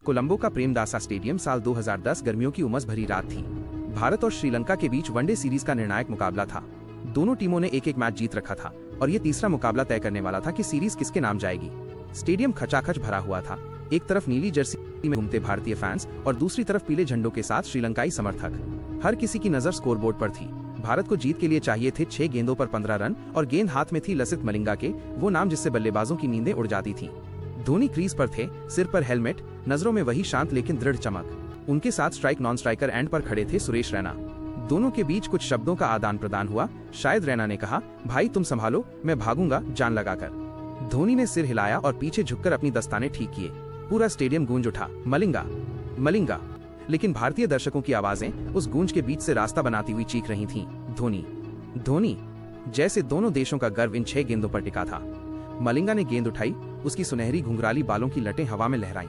कोलंबो का प्रेमदासा स्टेडियम साल 2010 गर्मियों की उमस भरी रात थी। भारत और श्रीलंका के बीच वनडे सीरीज का निर्णायक मुकाबला था। दोनों टीमों ने एक एक मैच जीत रखा था और ये तीसरा मुकाबला तय करने वाला था कि सीरीज किसके नाम जाएगी। स्टेडियम खचाखच भरा हुआ था। एक तरफ नीली जर्सी में घूमते भारतीय फैंस और दूसरी तरफ पीले झंडों के साथ श्रीलंकाई समर्थक। हर किसी की नजर स्कोरबोर्ड पर थी। भारत को जीत के लिए चाहिए थे 6 गेंदों पर 15 रन और गेंद हाथ में थी लसित मलिंगा के, वो नाम जिससे बल्लेबाजों की नींदें उड़ जाती थी। धोनी क्रीज पर थे, सिर पर हेलमेट, नजरों में वही शांत लेकिन दृढ़ चमक। उनके साथ स्ट्राइक नॉन स्ट्राइकर एंड पर खड़े थे सुरेश रैना। दोनों के बीच कुछ शब्दों का आदान प्रदान हुआ। शायद रैना ने कहा, भाई तुम संभालो, मैं भागूंगा जान लगाकर। धोनी ने सिर हिलाया और पीछे झुककर अपनी दस्ताने ठीक किए। पूरा स्टेडियम गूंज उठा, मलिंगा मलिंगा। लेकिन भारतीय दर्शकों की आवाजें उस गूंज के बीच से रास्ता बनाती हुई चीख रही थीं, धोनी धोनी। जैसे दोनों देशों का गर्व इन 6 गेंदों पर टिका था। मलिंगा ने गेंद उठाई, उसकी सुनहरी घुंघराली बालों की लटें हवा में लहराईं।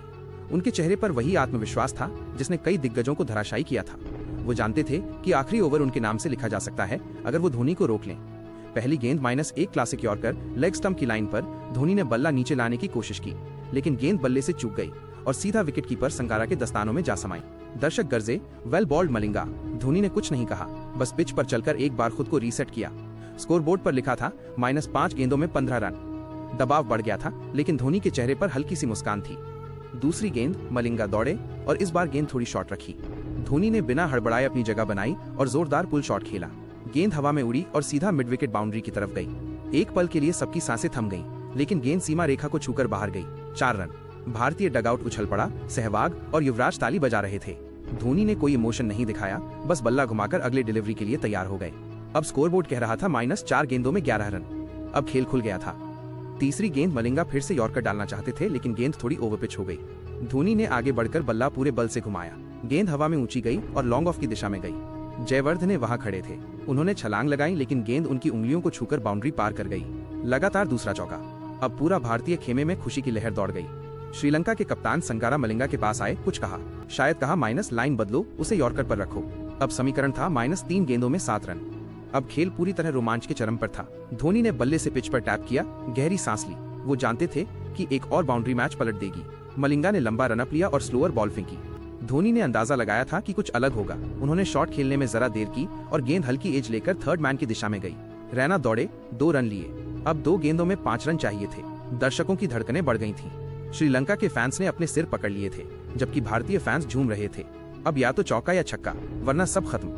उनके चेहरे पर वही आत्मविश्वास था जिसने कई दिग्गजों को धराशायी किया था। वो जानते थे कि आखिरी ओवर उनके नाम से लिखा जा सकता है अगर वो धोनी को रोक लें। पहली गेंद -1 क्लासिक यॉर्कर लेग स्टंप की लाइन पर धोनी ने बल्ला नीचे लाने की कोशिश की, लेकिन गेंद बल्ले से चूक गई और सीधा विकेट कीपर संगारा के दस्तानों में जा समाई। दर्शक गरजे, वेल बॉल्ड मलिंगा। धोनी ने कुछ नहीं कहा, बस पिच पर चलकर एक बार खुद को रीसेट किया। स्कोरबोर्ड पर लिखा था -5 गेंदों में 15 रन। दबाव बढ़ गया था, लेकिन धोनी के चेहरे पर हल्की सी मुस्कान थी। दूसरी गेंद मलिंगा दौड़े और इस बार गेंद थोड़ी शॉर्ट रखी। धोनी ने बिना हड़बड़ाए अपनी जगह बनाई और जोरदार पुल शॉट खेला। गेंद हवा में उड़ी और सीधा मिड विकेट बाउंड्री की तरफ गई। एक पल के लिए सबकी सांसें थम गईं, लेकिन गेंद सीमा रेखा को छूकर बाहर गई। 4 रन। भारतीय डगआउट उछल पड़ा। सहवाग और युवराज ताली बजा रहे थे। धोनी ने कोई इमोशन नहीं दिखाया, बस बल्ला घुमाकर अगले डिलीवरी के लिए तैयार हो गए। अब स्कोरबोर्ड कह रहा था -4 गेंदों में 11 रन। अब खेल खुल गया था। तीसरी गेंद मलिंगा फिर से यॉर्कर डालना चाहते थे, लेकिन गेंद थोड़ी ओवरपिच हो गई। धोनी ने आगे बढ़कर बल्ला पूरे बल से घुमाया। गेंद हवा में ऊंची गई और लॉन्ग ऑफ की दिशा में गई। जयवर्धने वहां खड़े थे। उन्होंने छलांग लगाई, लेकिन गेंद उनकी उंगलियों को छूकर बाउंड्री पार कर गई। लगातार दूसरा चौका। अब पूरा भारतीय खेमे में खुशी की लहर दौड़ गई। श्रीलंका के कप्तान संगारा मलिंगा के पास आए, कुछ कहा। शायद कहा माइनस लाइन बदलो, उसे यॉर्कर पर रखो। अब समीकरण था -3 गेंदों में 7 रन। अब खेल पूरी तरह रोमांच के चरम पर था। धोनी ने बल्ले से पिच पर टैप किया, गहरी सांस ली। वो जानते थे कि एक और बाउंड्री मैच पलट देगी। मलिंगा ने लंबा रनअप लिया और स्लोअर बॉल फेंकी। धोनी ने अंदाजा लगाया था कि कुछ अलग होगा। उन्होंने शॉट खेलने में जरा देर की और गेंद हल्की एज लेकर थर्ड मैन की दिशा में गई। रैना दौड़े, 2 रन लिए। अब 2 गेंदों में 5 रन चाहिए थे। दर्शकों की धड़कनें बढ़ गई थीं। श्रीलंका के फैंस ने अपने सिर पकड़ लिए थे, जबकि भारतीय फैंस झूम रहे थे। अब या तो चौका या छक्का, वरना सब खत्म।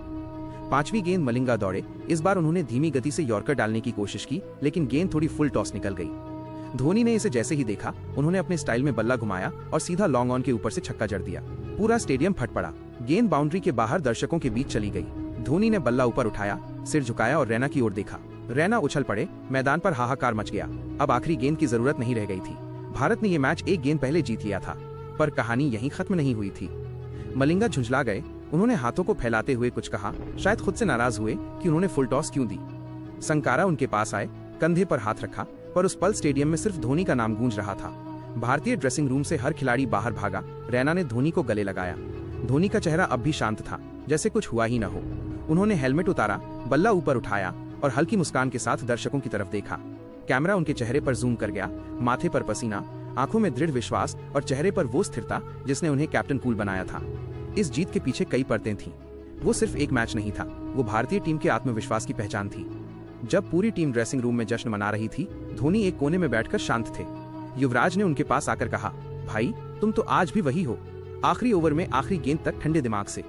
5वीं गेंद मलिंगा दौड़े। इस बार उन्होंने धीमी गति से यॉर्कर डालने की कोशिश की, लेकिन गेंद थोड़ी फुल टॉस निकल गई। धोनी ने इसे जैसे ही देखा, उन्होंने अपने स्टाइल में बल्ला घुमाया और सीधा लॉन्ग ऑन के ऊपर से छक्का जड़ दिया। पूरा स्टेडियम फट पड़ा। गेंद बाउंड्री के बाहर दर्शकों के बीच चली गई। धोनी ने बल्ला ऊपर उठाया, सिर झुकाया और रैना की ओर देखा। रैना उछल पड़े। मैदान पर हाहाकार मच गया। अब आखिरी गेंद की जरूरत नहीं रह गई थी। भारत ने ये मैच 1 गेंद पहले जीत लिया था, पर कहानी यहीं खत्म नहीं हुई थी। मलिंगा झुंझला गए। उन्होंने हाथों को फैलाते हुए कुछ कहा, शायद खुद से नाराज हुए कि उन्होंने फुल टॉस क्यों दी। संकारा उनके पास आए, कंधे पर हाथ रखा, पर उस पल स्टेडियम में सिर्फ धोनी का नाम गूंज रहा था। भारतीय ड्रेसिंग रूम से हर खिलाड़ी बाहर भागा। रैना ने धोनी को गले लगाया। धोनी का चेहरा अब भी शांत था, जैसे कुछ हुआ ही न हो। उन्होंने हेलमेट उतारा, बल्ला ऊपर उठाया और हल्की मुस्कान के साथ दर्शकों की तरफ देखा। कैमरा उनके चेहरे पर जूम कर गया। माथे पर पसीना, आंखों में दृढ़ विश्वास और चेहरे पर वो स्थिरता जिसने उन्हें कैप्टन कूल बनाया था। इस जीत के पीछे कई परतें थीं। वो सिर्फ एक मैच नहीं था, वो भारतीय टीम के आत्मविश्वास की पहचान थी। जब पूरी टीम ड्रेसिंग रूम में जश्न मना रही थी, धोनी एक कोने में बैठकर शांत थे। युवराज ने उनके पास आकर कहा, भाई तुम तो आज भी वही हो। आखिरी ओवर में आखिरी गेंद तक ठंडे दिमाग से।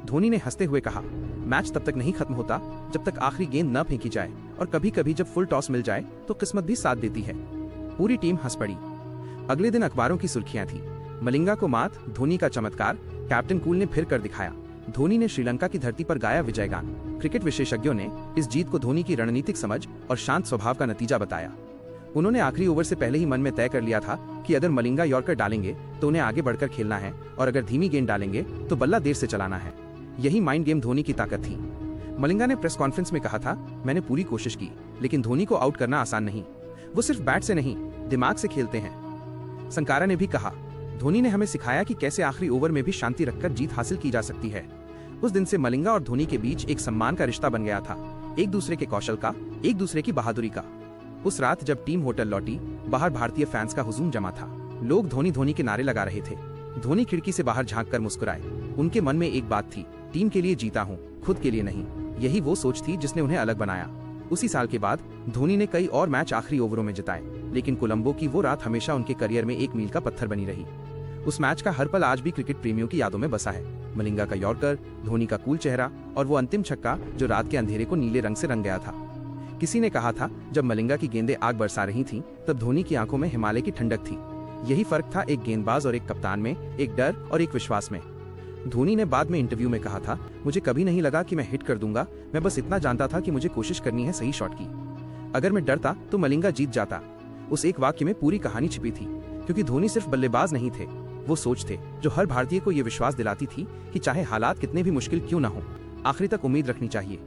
धोनी ने हंसते हुए कहा, मैच तब तक नहीं खत्म होता जब तक आखिरी गेंद न फेंकी जाए, और कभी कभी जब फुल टॉस मिल जाए तो किस्मत भी साथ देती है। पूरी टीम हंस पड़ी। अगले दिन अखबारों की सुर्खियां थी। मलिंगा को मात, धोनी का चमत्कार, कैप्टन कूल ने फिर कर दिखाया। धोनी ने श्रीलंका की धरती पर गाया विजय गान। क्रिकेट विशेषज्ञों ने इस जीत को धोनी की रणनीतिक समझ और शांत स्वभाव का नतीजा बताया। उन्होंने आखिरी ओवर से पहले ही मन में तय कर लिया था कि अगर मलिंगा यॉर्कर डालेंगे तो उन्हें आगे बढ़कर खेलना है, और अगर धीमी गेंद डालेंगे तो बल्ला देर से चलाना है। यही माइंड गेम धोनी की ताकत थी। मलिंगा ने प्रेस कॉन्फ्रेंस में कहा था, मैंने पूरी कोशिश की, लेकिन धोनी को आउट करना आसान नहीं। वो सिर्फ बैट से नहीं, दिमाग से खेलते हैं। संकारा ने भी कहा, धोनी ने हमें सिखाया कि कैसे आखिरी ओवर में भी शांति रखकर जीत हासिल की जा सकती है। उस दिन से मलिंगा और धोनी के बीच एक सम्मान का रिश्ता बन गया था, एक दूसरे के कौशल का, एक दूसरे की बहादुरी का। उस रात जब टीम होटल लौटी, बाहर भारतीय फैंस का हुजूम जमा था। लोग धोनी धोनी के नारे लगा रहे थे। धोनी खिड़की से बाहर झांककर मुस्कुराए। उनके मन में एक बात थी, टीम के लिए जीता हूँ, खुद के लिए नहीं। यही वो सोच थी जिसने उन्हें अलग बनाया। उसी साल के बाद धोनी ने कई और मैच आखिरी ओवरों में जिताए, लेकिन कोलंबो की वो रात हमेशा उनके करियर में एक मील का पत्थर बनी रही। उस मैच का हर पल आज भी क्रिकेट प्रेमियों की यादों में बसा है। मलिंगा का यॉर्कर, धोनी का कूल चेहरा और वो अंतिम छक्का जो रात के अंधेरे को नीले रंग से रंग गया था। किसी ने कहा था, जब मलिंगा की गेंदें आग बरसा रही थीं, तब धोनी की आंखों में हिमालय की ठंडक थी। यही फर्क था एक गेंदबाज और एक कप्तान में, एक डर और एक विश्वास में। धोनी ने बाद में इंटरव्यू में कहा था, मुझे कभी नहीं लगा कि मैं हिट कर दूंगा, मैं बस इतना जानता था कि मुझे कोशिश करनी है सही शॉट की। अगर मैं डरता तो मलिंगा जीत जाता। उस एक वाक्य में पूरी कहानी छिपी थी, क्योंकि धोनी सिर्फ बल्लेबाज नहीं थे, वो सोच थे जो हर भारतीय को ये विश्वास दिलाती थी कि चाहे हालात कितने भी मुश्किल क्यों ना हो, आखिरी तक उम्मीद रखनी चाहिए।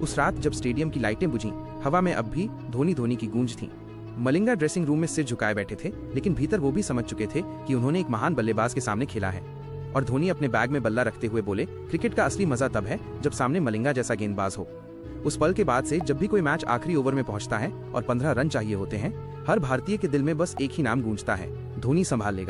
उस रात जब स्टेडियम की लाइटें बुझीं, हवा में अब भी धोनी धोनी की गूंज थी। मलिंगा ड्रेसिंग रूम में सिर झुकाए बैठे थे, लेकिन भीतर वो भी समझ चुके थे कि उन्होंने एक महान बल्लेबाज के सामने खेला है। और धोनी अपने बैग में बल्ला रखते हुए बोले, क्रिकेट का असली मजा तब है जब सामने मलिंगा जैसा गेंदबाज हो। उस पल के बाद से जब भी कोई मैच आखिरी ओवर में पहुंचता है और 15 रन चाहिए होते हैं, हर भारतीय के दिल में बस एक ही नाम गूंजता है, धोनी संभाल लेगा।